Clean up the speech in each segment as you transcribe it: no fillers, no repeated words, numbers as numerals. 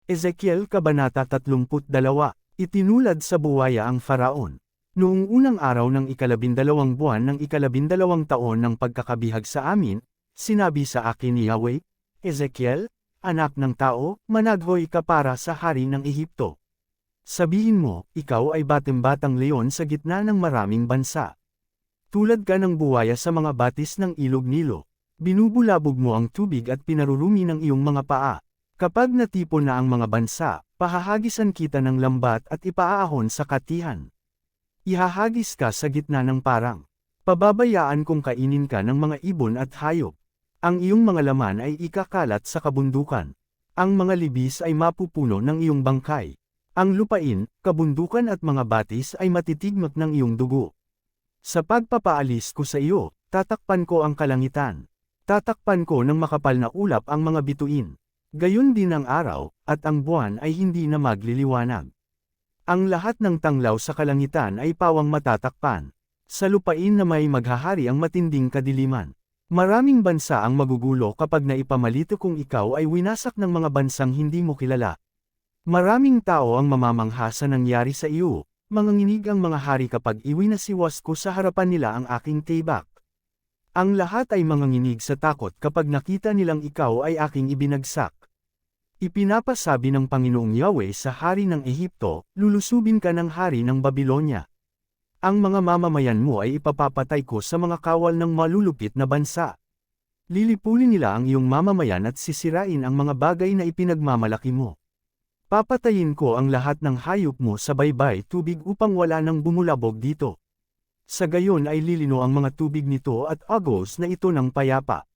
Ezekiel Kabanata 32, Itinulad sa buwaya ang Faraon. Noong unang araw ng ikalabindalawang buwan ng ikalabindalawang taon ng pagkakabihag sa amin, sinabi sa akin ni Yahweh, Ezekiel, anak ng tao, managhoy ka para sa hari ng Ehipto. Sabihin mo, ikaw ay batang leon sa gitna ng maraming bansa. Tulad ka ng buwaya sa mga batis ng ilog Nilo. Binubulabog mo ang tubig at pinarurumi ng iyong mga paa. Kapag natipon na ang mga bansa, pahahagisan kita ng lambat at ipaahon sa katihan. Ihahagis ka sa gitna ng parang. Pababayaan kong kainin ka ng mga ibon at hayop. Ang iyong mga laman ay ikakalat sa kabundukan. Ang mga libis ay mapupuno ng iyong bangkay. Ang lupain, kabundukan at mga batis ay matitigmak ng iyong dugo. Sa pagpapaalis ko sa iyo, tatakpan ko ang kalangitan. Tatakpan ko ng makapal na ulap ang mga bituin. Gayon din ang araw, at ang buwan ay hindi na magliliwanag. Ang lahat ng tanglaw sa kalangitan ay pawang matatakpan. Sa lupain na may maghahari ang matinding kadiliman. Maraming bansa ang magugulo kapag naipamalito kung ikaw ay winasak ng mga bansang hindi mo kilala. Maraming tao ang mamamangha sa nangyari sa iyo, manganginig ang mga hari kapag iwinasiwas ko sa harapan nila ang aking tibak. Ang lahat ay manganginig sa takot kapag nakita nilang ikaw ay aking ibinagsak. Ipinapasabi ng Panginoong Yahweh sa hari ng Ehipto, lulusubin ka ng hari ng Babilonya. Ang mga mamamayan mo ay ipapapatay ko sa mga kawal ng malulupit na bansa. Lilipulin nila ang iyong mamamayan at sisirain ang mga bagay na ipinagmamalaki mo. Papatayin ko ang lahat ng hayop mo sa baybay tubig upang wala nang bumulabog dito. Sa gayon ay lilino ang mga tubig nito at agos na ito ng payapa.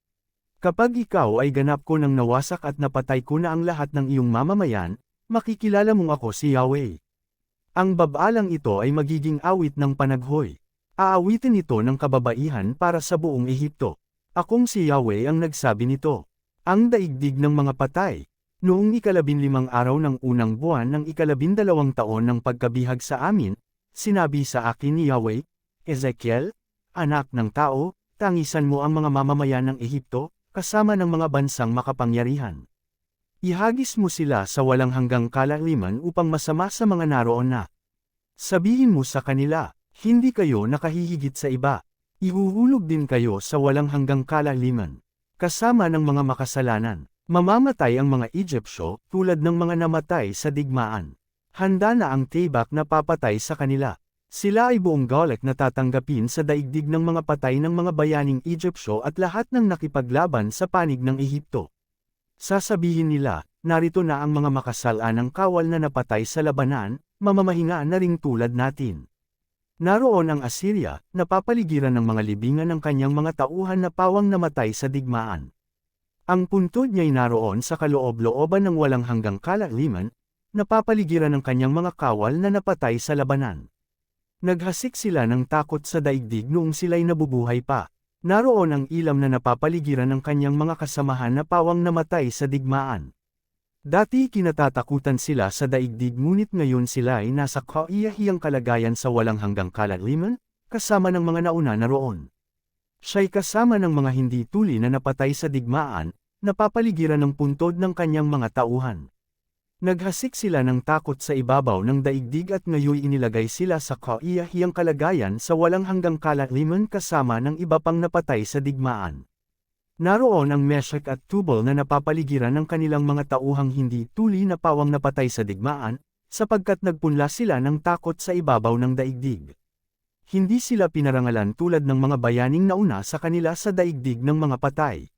Kapag ikaw ay ganap ko ng nawasak at napatay ko na ang lahat ng iyong mamamayan, makikilala mong ako si Yahweh. Ang babalang ito ay magiging awit ng panaghoy. Aawitin ito ng kababaihan para sa buong Ehipto. Akong si Yahweh ang nagsabi nito. Ang daigdig ng mga patay. Noong ikalabinlimang araw ng unang buwan ng ikalabindalawang taon ng pagkabihag sa amin, sinabi sa akin ni Yahweh, Ezekiel, anak ng tao, tangisan mo ang mga mamamayan ng Ehipto, kasama ng mga bansang makapangyarihan. Ihagis mo sila sa walang hanggang kalaliman upang masama sa mga naroon na. Sabihin mo sa kanila, hindi kayo nakahihigit sa iba. Ihuhulog din kayo sa walang hanggang kalaliman. Kasama ng mga makasalanan, mamamatay ang mga Egyptyo tulad ng mga namatay sa digmaan. Handa na ang tibak na papatay sa kanila. Sila ay buong galak na tatanggapin sa daigdig ng mga patay ng mga bayaning Egyptyo at lahat ng nakipaglaban sa panig ng Ehipto. Sasabihin nila, narito na ang mga makasalanang kawal na napatay sa labanan, mamamahinga na ring tulad natin. Naroon ang Assyria, napapaligiran ng mga libingan ng kanyang mga tauhan na pawang namatay sa digmaan. Ang puntod niya'y naroon sa kaloob-looban ng walang hanggang kalaliman, napapaligiran ng kanyang mga kawal na napatay sa labanan. Naghasik sila ng takot sa daigdig noong sila'y nabubuhay pa. Naroon ang ilam na napapaligiran ng kanyang mga kasamahan na pawang namatay sa digmaan. Dati kinatatakutan sila sa daigdig ngunit ngayon sila ay nasa kaiyahiyang kalagayan sa walang hanggang kalaliman, kasama ng mga nauna na roon. Siya'y kasama ng mga hindi tuli na napatay sa digmaan, napapaligiran ng puntod ng kanyang mga tauhan. Naghasik sila ng takot sa ibabaw ng daigdig at ngayoy inilagay sila sa kaiyahiyang kalagayan sa walang hanggang kalaliman kasama ng iba pang napatay sa digmaan. Naroon ang Meshek at Tubal na napapaligiran ng kanilang mga tauhang hindi tuli na pawang napatay sa digmaan, sapagkat nagpunla sila ng takot sa ibabaw ng daigdig. Hindi sila pinarangalan tulad ng mga bayaning nauna sa kanila sa daigdig ng mga patay.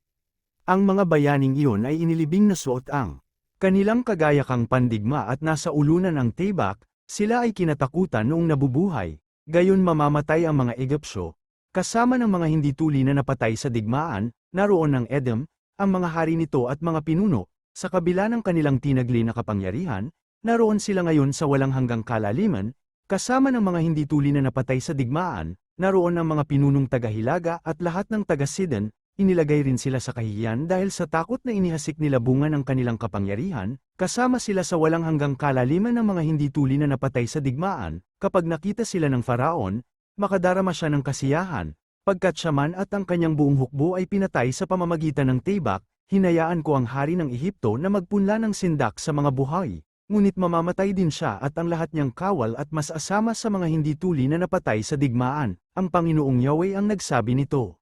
Ang mga bayaning iyon ay inilibing na suot ang kanilang kagayakang pandigma at nasa ulunan ang tibak, sila ay kinatakutan noong nabubuhay, gayon mamamatay ang mga Egyptyo, kasama ng mga hindi tuli na napatay sa digmaan, naroon ang Edom, ang mga hari nito at mga pinuno, sa kabila ng kanilang tinagli na kapangyarihan, naroon sila ngayon sa walang hanggang kalaliman, kasama ng mga hindi tuli na napatay sa digmaan, naroon ang mga pinunong taga-Hilaga at lahat ng taga-Sidon. Inilagay rin sila sa kahihiyan dahil sa takot na inihasik nila bunga ng kanilang kapangyarihan, kasama sila sa walang hanggang kalaliman ng mga hindi tuli na napatay sa digmaan, kapag nakita sila ng Faraon, makadarama siya ng kasiyahan, pagkat siya man at ang kanyang buong hukbo ay pinatay sa pamamagitan ng tibak, Hinayaan ko ang hari ng Ehipto na magpunla ng sindak sa mga buhay, ngunit mamamatay din siya at ang lahat niyang kawal at mas asama sa mga hindi tuli na napatay sa digmaan. Ang Panginoong Yahweh ang nagsabi nito.